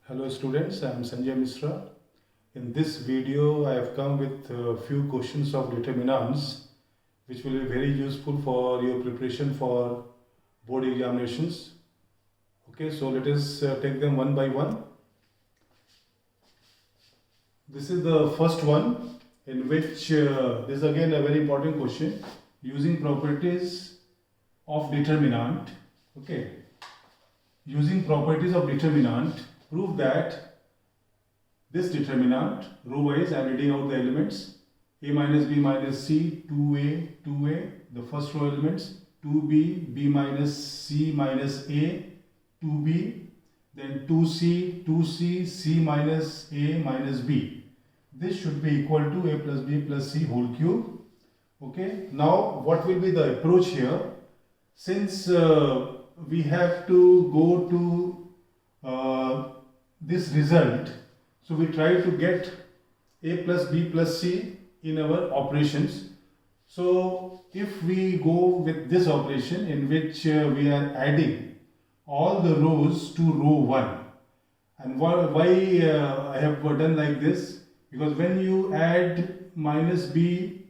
Hello students, I am Sanjay Misra. In this video I have come with a few questions of determinants which will be very useful for your preparation for board examinations. Okay, so let us take them one by one. This is the first one in which this is again a very important question using properties of determinant. Okay, using properties of determinant, prove that this determinant, row wise, I am reading out the elements a minus b minus c, 2a, 2a, the first row elements, 2b, b minus c minus a, 2b, then 2c, 2c, c minus a minus b. This should be equal to a plus b plus c whole cube. Okay, now what will be the approach here? Since we have to go to this result, so we try to get a plus b plus c in our operations. So if we go with this operation in which we are adding all the rows to row 1, and why I have done like this, because when you add minus b,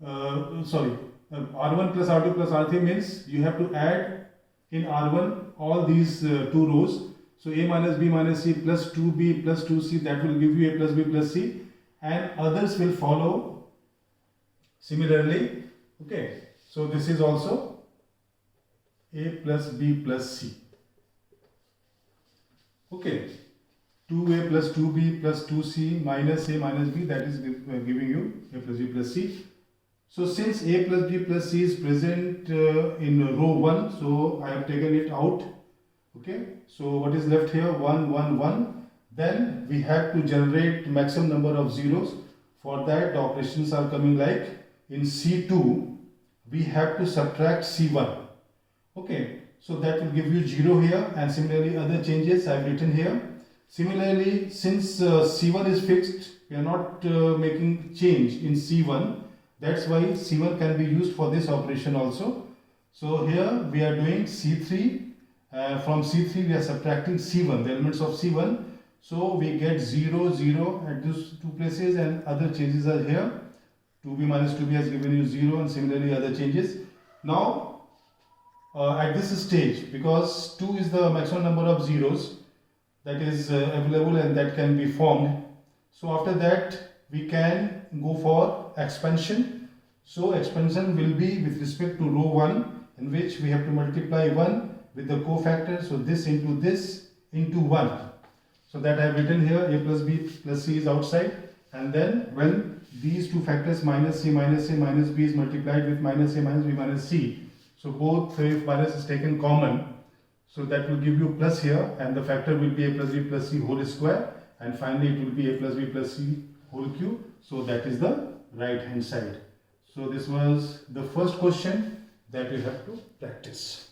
r1 plus r2 plus r3 means you have to add in r1 all these two rows. So a minus b minus c plus 2b plus 2c, that will give you a plus b plus c, and others will follow similarly. Okay, so this is also a plus b plus c. Okay, 2a plus 2b plus 2c minus a minus b, that is giving you a plus b plus c. So since a plus b plus c is present in row 1, so I have taken it out. Okay, so what is left here? 1, 1, 1. Then we have to generate maximum number of zeros. For that, the operations are coming like in C2, we have to subtract C1. Okay, so that will give you 0 here, and similarly other changes I have written here. Similarly, since C1 is fixed, we are not making change in C1. That's why C1 can be used for this operation also. So here we are doing C3. From C3 we are subtracting C1, the elements of C1. So we get 0, 0 at these two places, and other changes are here. 2b minus 2b has given you 0, and similarly other changes. Now at this stage, because 2 is the maximum number of zeros that is available and that can be formed. So after that we can go for expansion. So expansion will be with respect to row 1, in which we have to multiply 1 with the cofactor. So this into 1. So that I have written here, a plus b plus c is outside, and then when these two factors minus c minus a minus b is multiplied with minus a minus b minus c, so both if minus is taken common, so that will give you plus here, and the factor will be a plus b plus c whole square, and finally it will be a plus b plus c whole cube. So that is the right hand side. So this was the first question that we have to practice.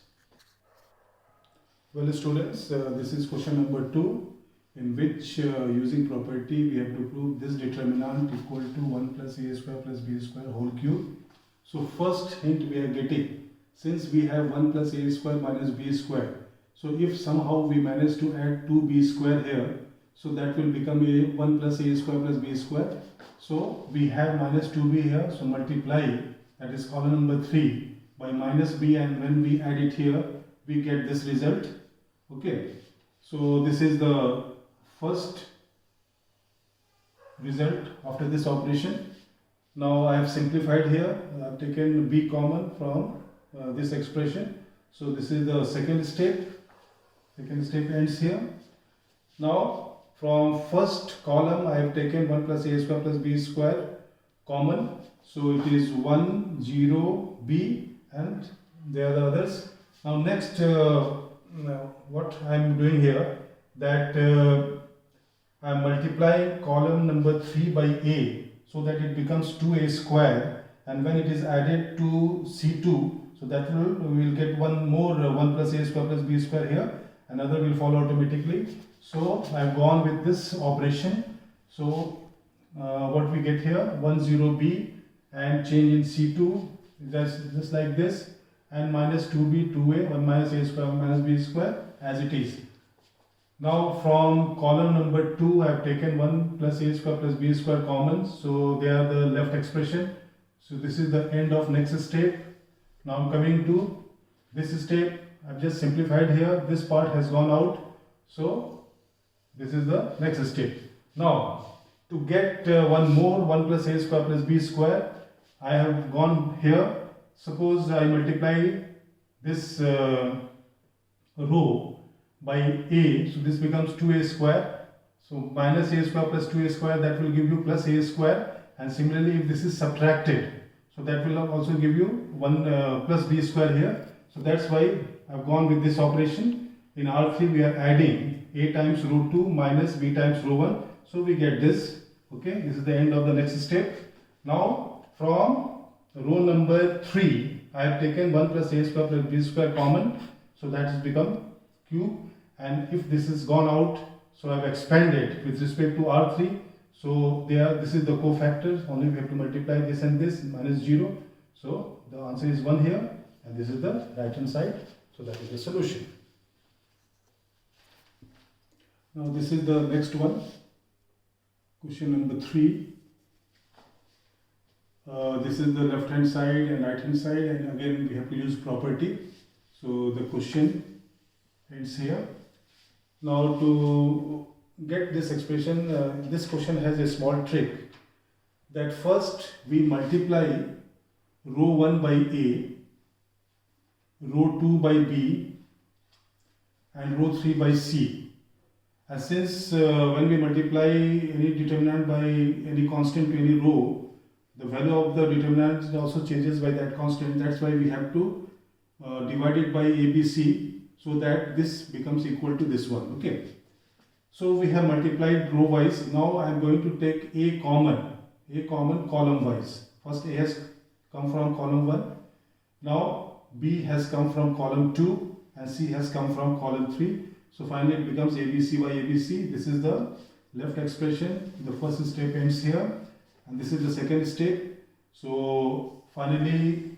Well students, this is question number 2, in which using property we have to prove this determinant equal to 1 plus a square plus b square whole cube. So first hint we are getting, since we have 1 plus a square minus b square, so if somehow we manage to add 2b square here, so that will become a 1 plus a square plus b square. So we have minus 2b here, so multiply, that is column number 3, by minus b, and when we add it here we get this result. Okay, so this is the first result after this operation. Now I have simplified here, I have taken b common from this expression. So this is the second step ends here. Now from first column I have taken 1 plus a square plus b square common. So it is 1, 0, b, and there are the others. Now next what I am doing here, that I am multiplying column number 3 by a, so that it becomes 2a square, and when it is added to C2, so that we will get one more 1 plus a square plus b square here, another will follow automatically. So I have gone with this operation. So what we get here, 1, 0, b, and change in C2 just like this, and minus 2b 2a, 1 minus a square 1 minus b square as it is. Now from column number 2 I have taken 1 plus a square plus b square common, so they are the left expression. So this is the end of next step. Now I'm coming to this step. I've just simplified here, this part has gone out, so this is the next step. Now to get one more, 1 plus a square plus b square, I have gone here. Suppose I multiply this row by a, so this becomes 2a square. So minus a square plus 2a square, that will give you plus a square. And similarly, if this is subtracted, so that will also give you 1 plus b square here. So that's why I've gone with this operation. In R3 we are adding a times row 2 minus b times row 1. So we get this. Okay, this is the end of the next step. Now from row number 3, I have taken 1 plus a square plus b square common. So that has become cube. And if this is gone out, so I have expanded with respect to R3. So this is the cofactors, only we have to multiply this and this, minus 0. So the answer is 1 here, and this is the right hand side. So that is the solution. Now this is the next one, question number 3. This is the left hand side and right hand side, and again we have to use property. So the question ends here. Now to get this expression, this question has a small trick, that first we multiply row 1 by a, row 2 by b, and row 3 by c. And since when we multiply any determinant by any constant to any row, the value of the determinant also changes by that constant. That's why we have to divide it by ABC, so that this becomes equal to this one. Okay. So we have multiplied row wise. Now I am going to take a common column wise. First a has come from column 1. Now b has come from column 2 and c has come from column 3. So finally it becomes ABC by ABC. This is the left expression. The first step ends here, and this is the second step. So finally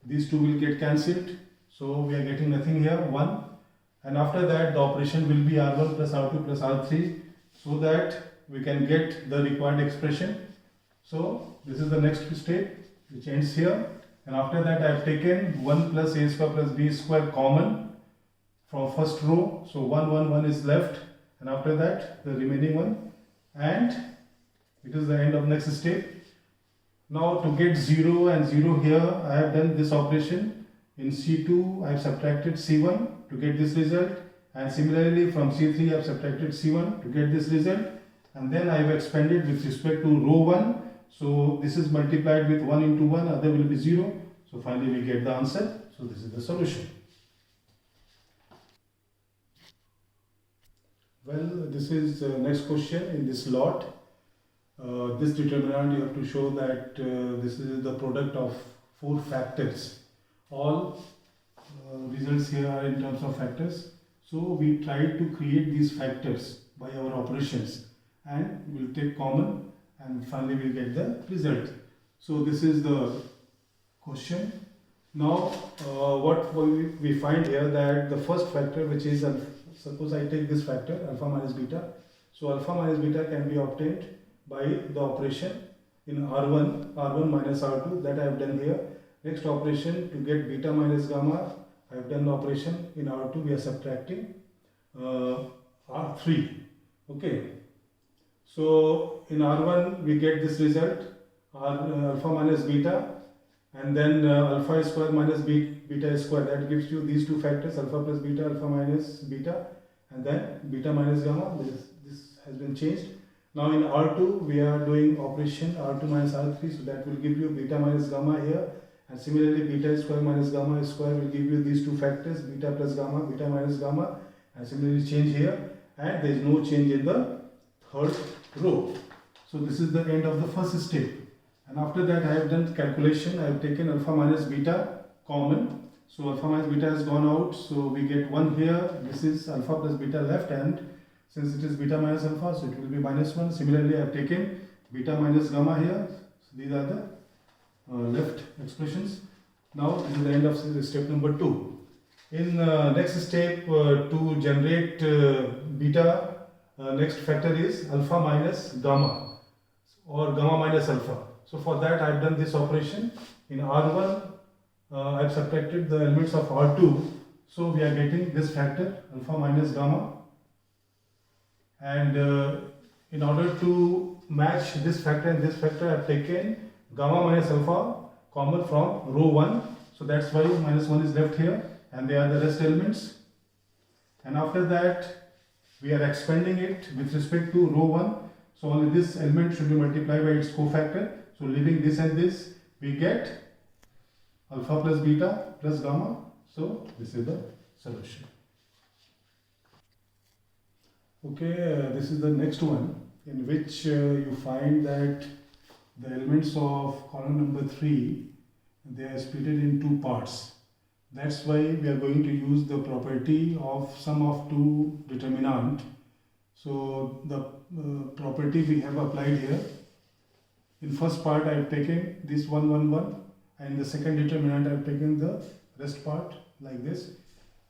these two will get cancelled. So we are getting nothing here, 1. And after that the operation will be R1 plus R2 plus R3, so that we can get the required expression. So this is the next step which ends here. And after that I have taken 1 plus a square plus b square common from first row. So 1, 1, 1 is left, and after that the remaining one, and it is the end of next step. Now to get 0 and 0 here, I have done this operation. In C2 I have subtracted C1 to get this result, and similarly from C3 I have subtracted C1 to get this result, and then I have expanded with respect to row 1. So this is multiplied with 1 into 1, other will be 0. So finally we get the answer. So this is the solution. Well, this is the next question in this lot. This determinant you have to show that this is the product of 4 factors. All results here are in terms of factors. So we try to create these factors by our operations, and we'll take common, and finally we'll get the result. So this is the question. Now what we find here, that the first factor, which is suppose I take this factor alpha minus beta. So alpha minus beta can be obtained by the operation in R1 minus R2, that I have done here. Next operation, to get beta minus gamma, I have done the operation in R2, we are subtracting R3. Okay. So in R1 we get this result, alpha minus beta, and then alpha square minus beta square, that gives you these two factors, alpha plus beta, alpha minus beta, and then beta minus gamma. This has been changed. Now in R2 we are doing operation R2 minus R3, so that will give you beta minus gamma here, and similarly beta square minus gamma square will give you these two factors, beta plus gamma, beta minus gamma, and similarly change here, and there is no change in the third row. So this is the end of the first step. And after that I have done calculation. I have taken alpha minus beta common. So alpha minus beta has gone out, so we get 1 here. This is alpha plus beta left, and since it is beta minus alpha, so it will be minus 1. Similarly I have taken beta minus gamma here. So these are the left expressions. Now this is the end of step number 2. In next step, to generate beta, next factor is alpha minus gamma or gamma minus alpha. So for that I have done this operation. In R1 I have subtracted the elements of R2, so we are getting this factor alpha minus gamma, and in order to match this factor and this factor I have taken gamma minus alpha common from row 1, so that's why minus 1 is left here and they are the rest elements. And after that we are expanding it with respect to row 1, so only this element should be multiplied by its cofactor. So leaving this and this, we get alpha plus beta plus gamma. So this is the solution. Okay, this is the next one, in which you find that the elements of column number 3, they are split in two parts. That's why we are going to use the property of sum of two determinant. So the property we have applied here. In first part I have taken this 1 1 1, and the second determinant I have taken the rest part like this.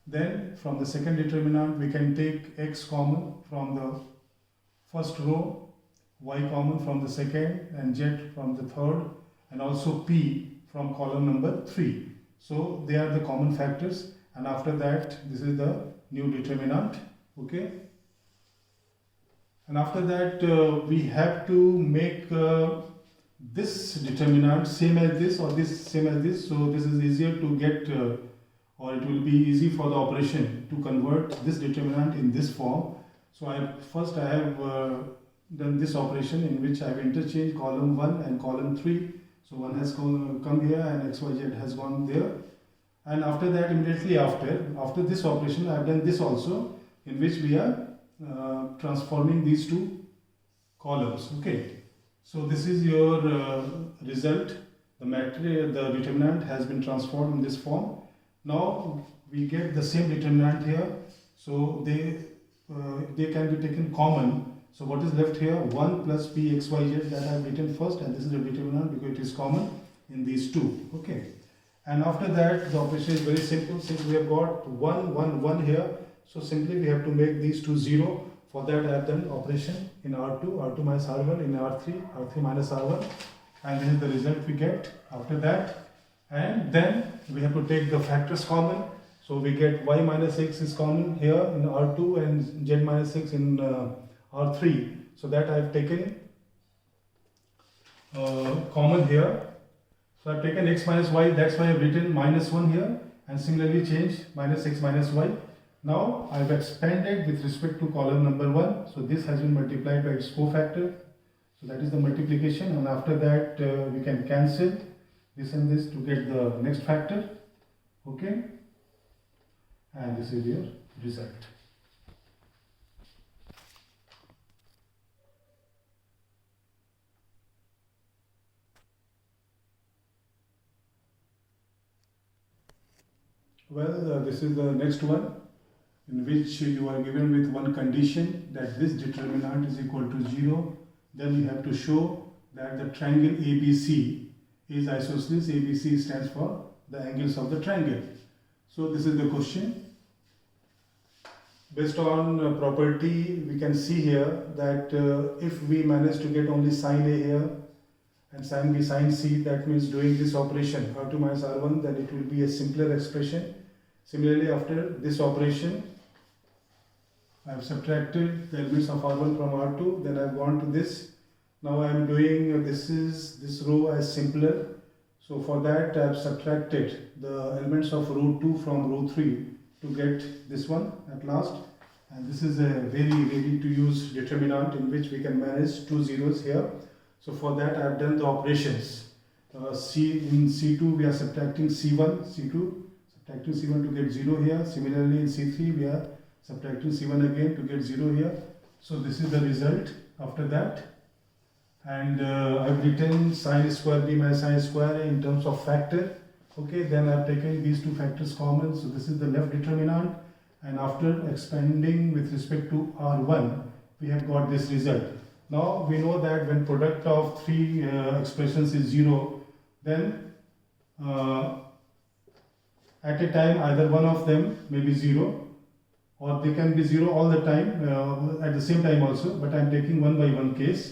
Then from the second determinant we can take x common from the first row, y common from the second, and z from the third, and also p from column number 3. So they are the common factors, and after that this is the new determinant. Okay, and after that we have to make this determinant same as this or this same as this, so this is easier to get or it will be easy for the operation to convert this determinant in this form. So I have done this operation in which I have interchanged column 1 and column 3. So 1 has come here and xyz has gone there, and after that immediately after this operation I have done this also, in which we are transforming these two columns. Okay, so this is your result. The determinant has been transformed in this form. Now we get the same determinant here, so they can be taken common. So what is left here? 1 plus p xyz, that I have written first, and this is the determinant because it is common in these two. Okay, and after that the operation is very simple. Since we have got 1 1 1 here, so simply we have to make these two 0. For that I have done operation in R2 minus R1, in R3 minus R1, and this is the result we get after that. And then we have to take the factors common. So we get y minus x is common here in R2 and z minus x in R3. So that I have taken common here. So I have taken x minus y, that's why I have written minus 1 here, and similarly changed minus x minus y. Now I have expanded with respect to column number 1. So this has been multiplied by its cofactor. So that is the multiplication, and after that we can cancel this and this to get the next factor. Okay, and this is your result. Well, this is the next one, in which you are given with one condition, that this determinant is equal to 0. Then you have to show that the triangle ABC is isosceles. ABC stands for the angles of the triangle. So this is the question. Based on property, we can see here that if we manage to get only sine A here and sine B sine C, that means doing this operation R2 minus R1, then it will be a simpler expression. Similarly, after this operation, I have subtracted the elements of R1 from R2, then I have gone to this. Now I am doing this row as simpler. So for that I have subtracted the elements of row 2 from row 3 to get this one at last. And this is a very ready to use determinant in which we can manage two zeros here. So for that I have done the operations. In C2 we are subtracting C1, subtracting C1 to get 0 here. Similarly in C3 we are subtracting C1 again to get 0 here. So this is the result after that. And I have written sine square b minus sine square in terms of factor. Okay, then I have taken these two factors common. So this is the left determinant. And after expanding with respect to R1, we have got this result. Now we know that when product of three expressions is 0, then at a time either one of them may be 0, or they can be 0 all the time at the same time also, but I am taking one by one case.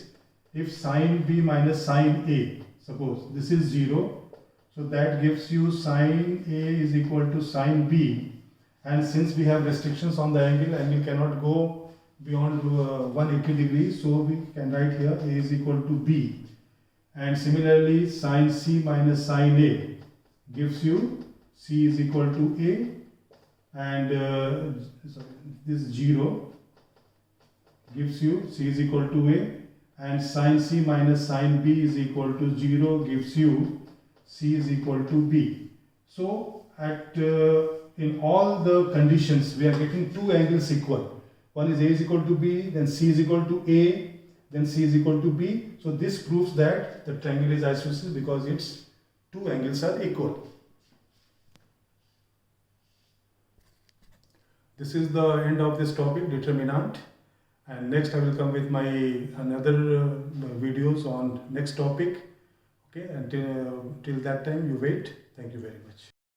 If sine B minus sine A, suppose this is 0, so that gives you sine A is equal to sine B, and since we have restrictions on the angle cannot go beyond 180 degrees, so we can write here A is equal to B. And similarly sine C minus sine A gives you C is equal to A, and this 0 gives you C is equal to A, and sine C minus sine B is equal to 0 gives you C is equal to B. So at in all the conditions we are getting two angles equal. One is A is equal to B, then C is equal to A, then C is equal to B. So this proves that the triangle is isosceles because its two angles are equal. This is the end of this topic, determinant, and next I will come with my another videos on next topic. Okay, until till that time you wait. Thank you very much.